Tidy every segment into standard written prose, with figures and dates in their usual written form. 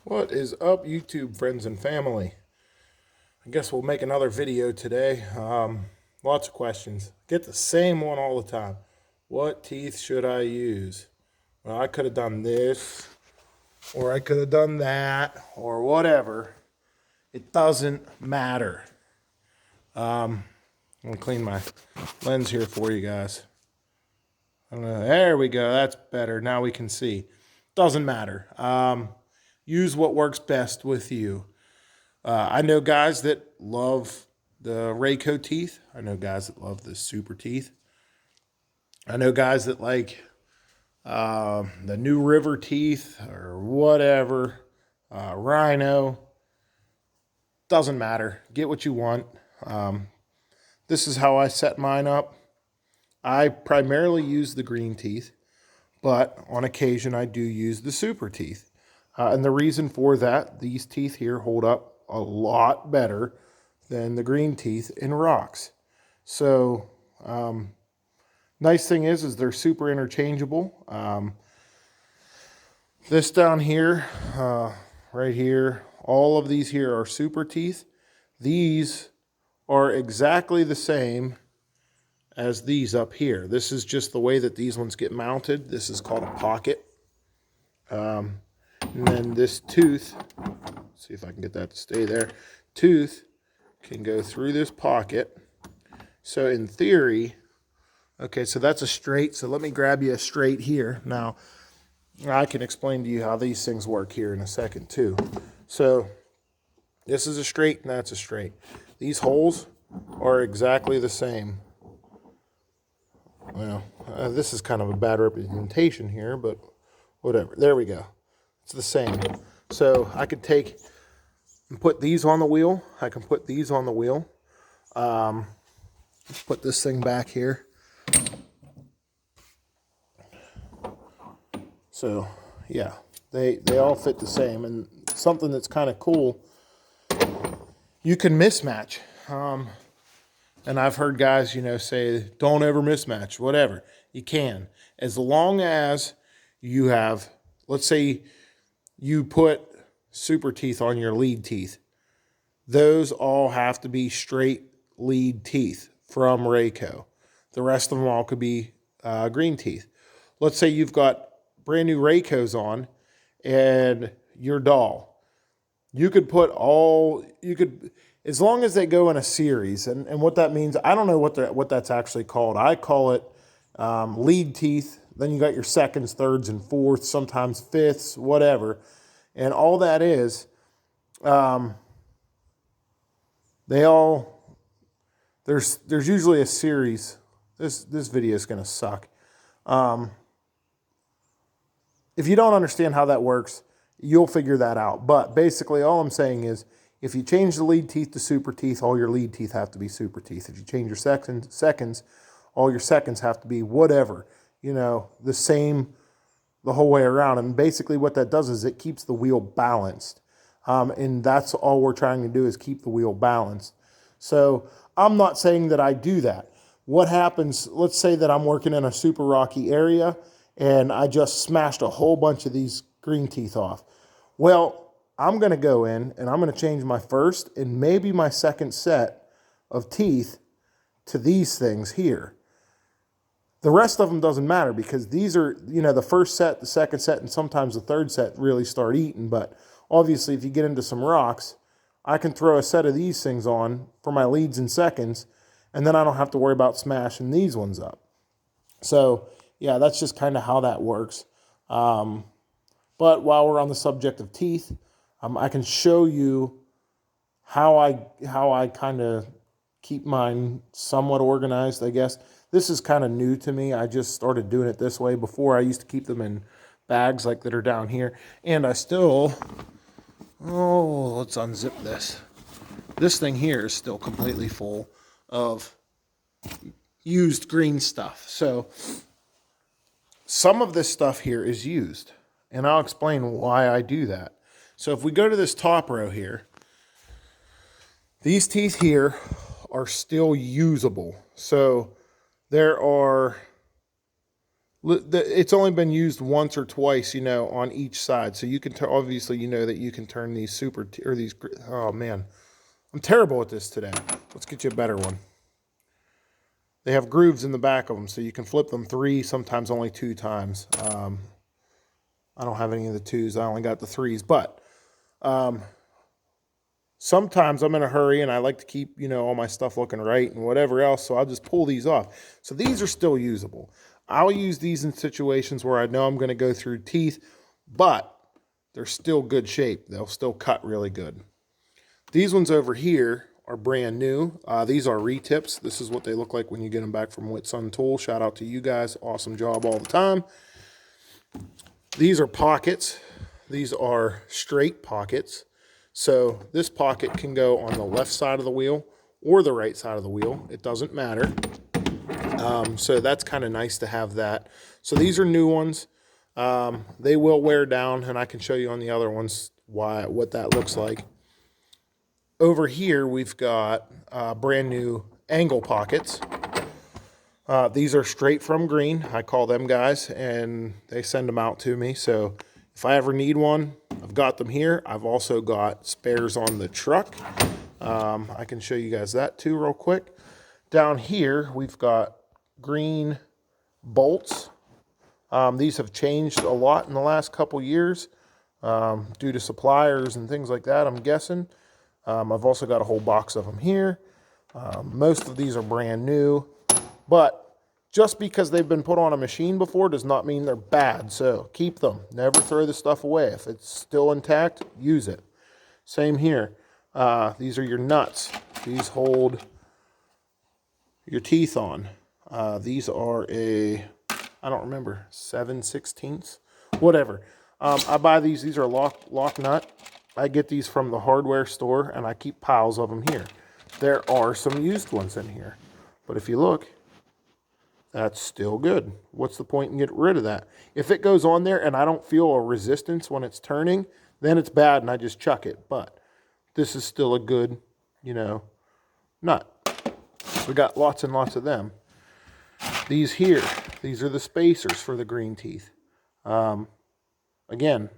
What is up, YouTube friends and family? I guess we'll make another video today. Lots of questions. Get the same one all the time. What teeth should I use? Well, I could have done this, or I could have done that, or whatever. It doesn't matter. I'm gonna clean my lens here for you guys. I don't know. There we go. That's better. Now we can see. Doesn't matter. Use what works best with you. I know guys that love the rayco teeth. I know guys that love the super teeth. I know guys that like the new river teeth or whatever. Rhino. Doesn't matter. Get what you want. This is how I set mine up. I primarily use the green teeth, but on occasion I do use the super teeth. And the reason for that, these teeth here hold up a lot better than the green teeth in rocks. So, nice thing is they're super interchangeable. This down here, right here, all of these here are super teeth. These are exactly the same as these up here. This is just the way that these ones get mounted. This is called a pocket. And then this tooth, see if I can get that to stay there, tooth can go through this pocket. So in theory, okay, so that's a straight. So let me grab you a straight here. Now, I can explain to you how these things work here in a second too. So this is a straight and that's a straight. These holes are exactly the same. Well, this is kind of a bad representation here, but whatever. There we go. It's the same. So I could take and put these on the wheel. I can put these on the wheel. Put this thing back here. So yeah, they all fit the same. And something that's kind of cool, you can mismatch. And I've heard guys, say, don't ever mismatch, whatever. You can. As long as you have, let's say you put super teeth on your lead teeth. Those all have to be straight lead teeth from rayco. The rest of them all could be green teeth. Let's say you've got brand new raycos on and your doll. You could put as long as they go in a series, and what that means, I don't know what that's actually called. I call it lead teeth. Then you got your seconds, thirds, and fourths, sometimes fifths, whatever. And all that is, there's usually a series. This video is going to suck. If you don't understand how that works, you'll figure that out. But basically, all I'm saying is, if you change the lead teeth to super teeth, all your lead teeth have to be super teeth. If you change your seconds, all your seconds have to be whatever. The same the whole way around. And basically what that does is it keeps the wheel balanced. And that's all we're trying to do is keep the wheel balanced. So I'm not saying that I do that. What happens, let's say that I'm working in a super rocky area and I just smashed a whole bunch of these green teeth off. Well, I'm going to go in and I'm going to change my first and maybe my second set of teeth to these things here. The rest of them doesn't matter because these are, the first set, the second set, and sometimes the third set really start eating. But obviously, if you get into some rocks, I can throw a set of these things on for my leads and seconds, and then I don't have to worry about smashing these ones up. So, yeah, that's just kind of how that works. But while we're on the subject of teeth, I can show you how I kind of keep mine somewhat organized, I guess. This is kind of new to me. I just started doing it this way. Before, I used to keep them in bags like that are down here. And I still, let's unzip this. This thing here is still completely full of used green stuff. So some of this stuff here is used. And I'll explain why I do that. So if we go to this top row here, these teeth here are still usable. So there are It's only been used once or twice, you know, on each side. So you can obviously, you know, that you can turn these or these. Oh man, I'm terrible at this today. Let's get you a better one. They have grooves in the back of them, so you can flip them 3, sometimes only 2 times. I don't have any of the 2s. I only got the 3s, but sometimes I'm in a hurry and I like to keep, you know, all my stuff looking right and whatever else, so I'll just pull these off. So these are still usable. I'll use these in situations where I know I'm going to go through teeth, but they're still good shape. They'll still cut really good. These ones over here are brand new. These are retips. This is what they look like when you get them back from Whitsun Tool. Shout out to you guys. Awesome job all the time. These are pockets. These are straight pockets. So this pocket can go on the left side of the wheel or the right side of the wheel. It doesn't matter. So that's kind of nice to have that. So these are new ones. They will wear down, and I can show you on the other ones what that looks like. Over here, we've got brand new angle pockets. These are straight from Green. I call them guys, and they send them out to me. So if I ever need one, I've got them here. I've also got spares on the truck. I can show you guys that too real quick. Down here, we've got Green bolts. These have changed a lot in the last couple years due to suppliers and things like that, I'm guessing. I've also got a whole box of them here. Most of these are brand new, but just because they've been put on a machine before does not mean they're bad. So keep them. Never throw the stuff away. If it's still intact, use it. Same here. These are your nuts. These hold your teeth on. These are I don't remember, 7/16, whatever. I buy these. These are lock nut. I get these from the hardware store, and I keep piles of them here. There are some used ones in here, but if you look, that's still good. What's the point in getting rid of that? If it goes on there and I don't feel a resistance when it's turning, then it's bad and I just chuck it. But this is still a good, you know, nut. We got lots and lots of them. These here, these are the spacers for the green teeth. Again,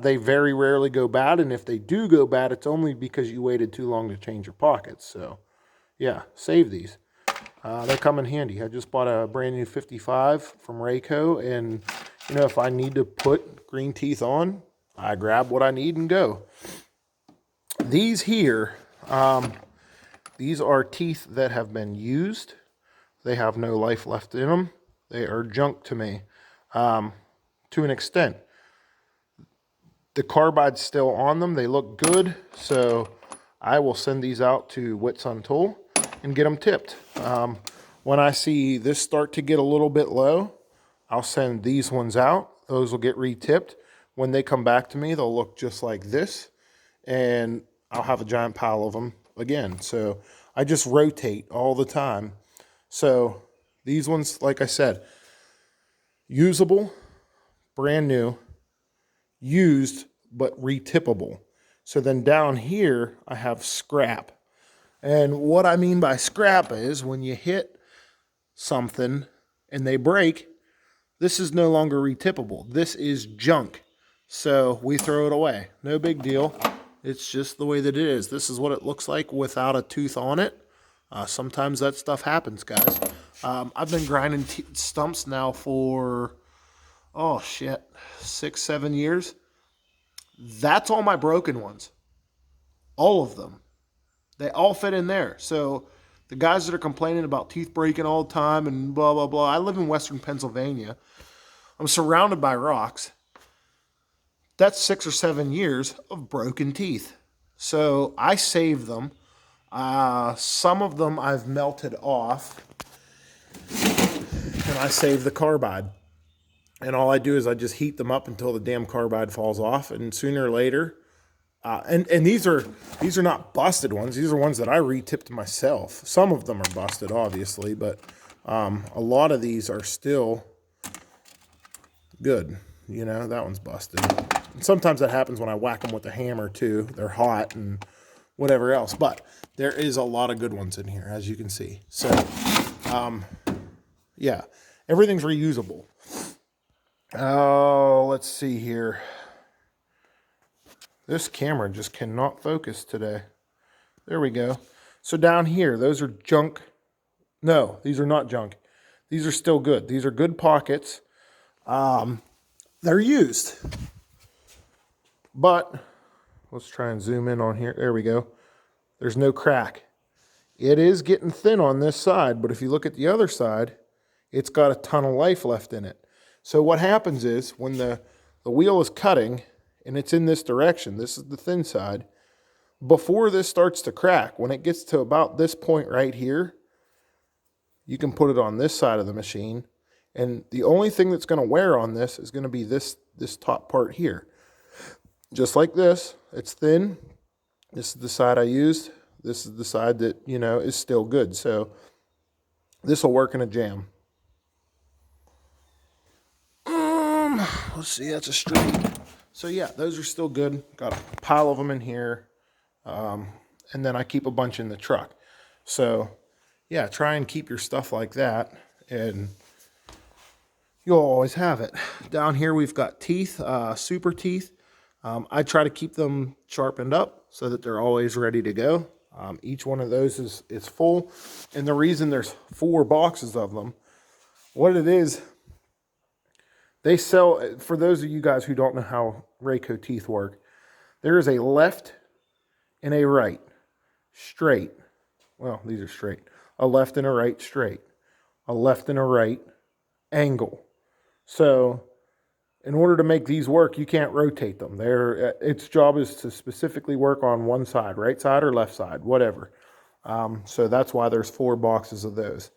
they very rarely go bad, and if they do go bad, it's only because you waited too long to change your pockets. So, yeah, save these. They come in handy. I just bought a brand new 55 from Rayco, and, you know, if I need to put green teeth on, I grab what I need and go. These here, these are teeth that have been used. They have no life left in them. They are junk to me, to an extent. The carbide's still on them. They look good, so I will send these out to Whitsun Tool and get them tipped. When I see this start to get a little bit low, I'll send these ones out. Those will get re-tipped. When they come back to me, they'll look just like this, and I'll have a giant pile of them again. So I just rotate all the time. So these ones, like I said, usable, brand new, used, but retippable. So then down here, I have scrap. And what I mean by scrap is when you hit something and they break, this is no longer retippable. This is junk. So we throw it away. No big deal. It's just the way that it is. This is what it looks like without a tooth on it. Sometimes that stuff happens, guys. I've been grinding stumps now for, 6, 7 years. That's all my broken ones. All of them. They all fit in there. So the guys that are complaining about teeth breaking all the time and blah, blah, blah. I live in Western Pennsylvania. I'm surrounded by rocks. That's 6 or 7 years of broken teeth. So I save them. Some of them I've melted off. And I save the carbide. And all I do is I just heat them up until the damn carbide falls off. And sooner or later, and these are not busted ones. These are ones that I re-tipped myself. Some of them are busted, obviously, but a lot of these are still good. You know, that one's busted. And sometimes that happens when I whack them with a hammer too. They're hot and whatever else. But there is a lot of good ones in here, as you can see. So, yeah, everything's reusable. Oh, let's see here. This camera just cannot focus today. There we go. So down here, those are junk. No, these are not junk. These are still good. These are good pockets. They're used. But let's try and zoom in on here. There we go. There's no crack. It is getting thin on this side, but if you look at the other side, it's got a ton of life left in it. So what happens is when the wheel is cutting and it's in this direction, this is the thin side, before this starts to crack, when it gets to about this point right here, you can put it on this side of the machine, and the only thing that's going to wear on this is going to be this top part here. Just like this, it's thin. This is the side I used. This is the side that, you know, is still good. So this will work in a jam. Let's see, that's a straight. So yeah, those are still good. Got a pile of them in here. And then I keep a bunch in the truck. So yeah, try and keep your stuff like that, and you'll always have it. Down here we've got teeth, super teeth. I try to keep them sharpened up so that they're always ready to go. Each one of those is full. And the reason there's 4 boxes of them, what it is, they sell, for those of you guys who don't know how rayco teeth work, there is a left and a right, straight. Well, these are straight. A left and a right straight. A left and a right angle. So in order to make these work, you can't rotate them. Its job is to specifically work on one side, right side or left side, whatever. So that's why there's 4 boxes of those.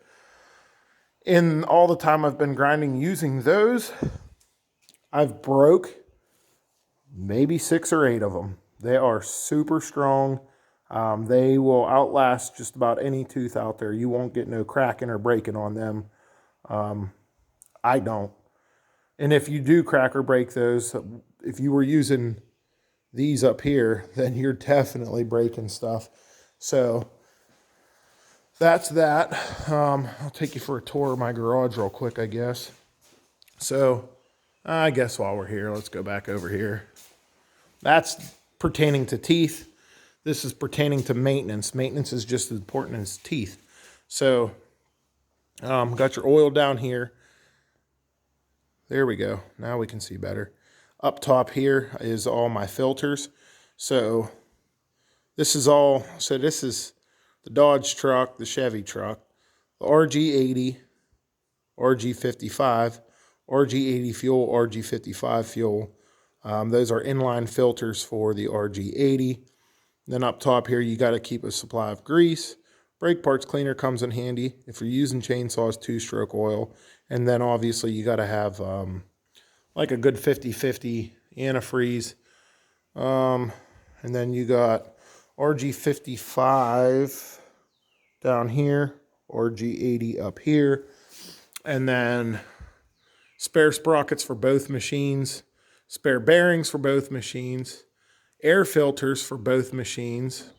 In all the time I've been grinding using those, I've broke maybe 6 or 8 of them. They are super strong. They will outlast just about any tooth out there. You won't get no cracking or breaking on them. I don't. And if you do crack or break those, if you were using these up here, then you're definitely breaking stuff. So that's that. I'll take you for a tour of my garage real quick, I guess. So I guess while we're here, let's go back over here. That's pertaining to teeth. This is pertaining to maintenance. Maintenance is just as important as teeth. So got your oil down here. There we go. Now we can see better. Up top here is all my filters. So this is all, so this is the Dodge truck, the Chevy truck, the RG80, RG55, RG80 fuel, RG55 fuel. Those are inline filters for the RG80. Then up top here, you got to keep a supply of grease. Brake parts cleaner comes in handy if you're using chainsaws, 2-stroke oil. And then obviously you got to have like a good 50-50 antifreeze. And then you got RG55 down here, RG80 up here. And then spare sprockets for both machines, spare bearings for both machines, air filters for both machines.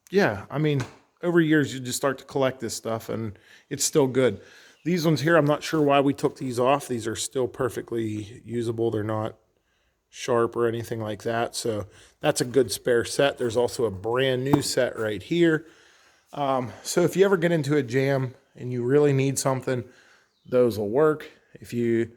Yeah, I mean, over years you just start to collect this stuff and it's still good. These ones here, I'm not sure why we took these off. These are still perfectly usable. They're not sharp or anything like that. So that's a good spare set. There's also a brand new set right here. So if you ever get into a jam and you really need something, those will work. If you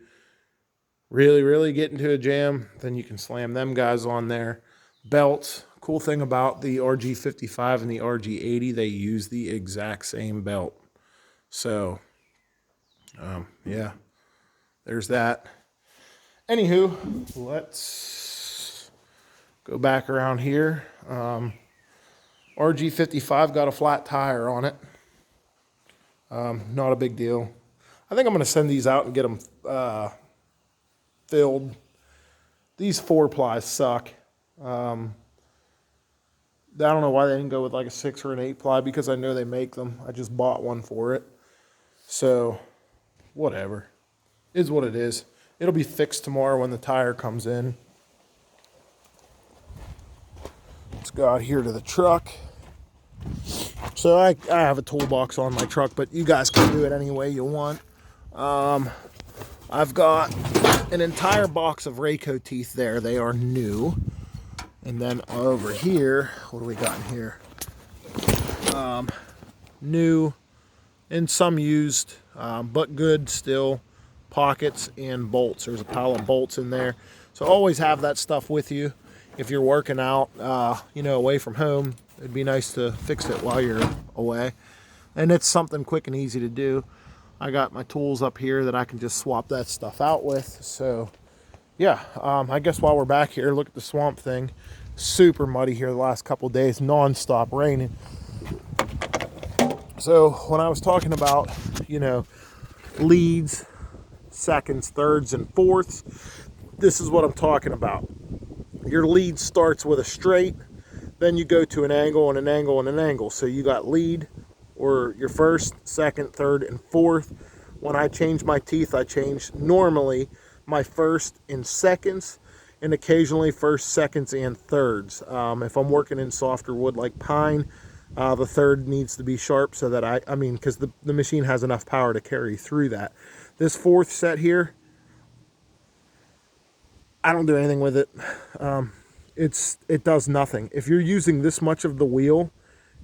really get into a jam, then you can slam them guys on there. Belts. Cool thing about the RG55 and the RG80, they use the exact same belt. So, yeah, there's that. Anywho, let's go back around here. RG55 got a flat tire on it. Not a big deal. I think I'm going to send these out and get them filled. These 4-plies suck. I don't know why they didn't go with like a 6 or an 8-ply because I know they make them. I just bought one for it. So, whatever. Is what it is. It'll be fixed tomorrow when the tire comes in. Let's go out here to the truck. So I have a toolbox on my truck, but you guys can do it any way you want. I've got an entire box of rayco teeth there. They are new. And then over here, what do we got in here? New and some used, but good still, pockets and bolts. There's a pile of bolts in there. So always have that stuff with you. If you're working out, away from home, it'd be nice to fix it while you're away. And it's something quick and easy to do. I got my tools up here that I can just swap that stuff out with. So yeah, I guess while we're back here, look at the swamp thing. Super muddy here the last couple of days, non-stop raining. So when I was talking about, leads, seconds, thirds, and fourths, this is what I'm talking about. Your lead starts with a straight, then you go to an angle and an angle and an angle. So you got lead, or your first, second, third, and fourth. When I change my teeth, I change normally my first in seconds, and occasionally first, seconds, and thirds. If I'm working in softer wood like pine, the third needs to be sharp so that because the machine has enough power to carry through that. This fourth set here, I don't do anything with it. It does nothing. If you're using this much of the wheel,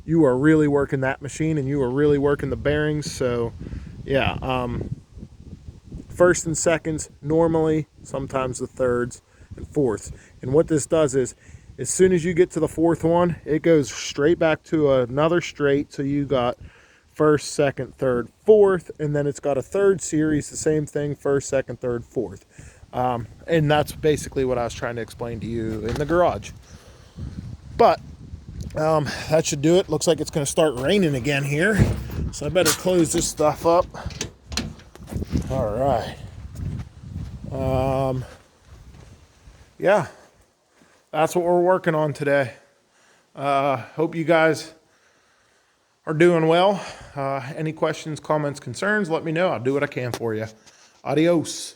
you are really working that machine and you are really working the bearings. So yeah, first and seconds normally, sometimes the thirds and fourths. And what this does is, as soon as you get to the fourth one, it goes straight back to another straight. So you got first, second, third, fourth, and then it's got a third series, the same thing, first, second, third, fourth. And that's basically what I was trying to explain to you in the garage. But that should do it. Looks like it's going to start raining again here, so I better close this stuff up. All right. Yeah, that's what we're working on today. Hope you guys are doing well. Any questions, comments, concerns, let me know. I'll do what I can for you. Adios.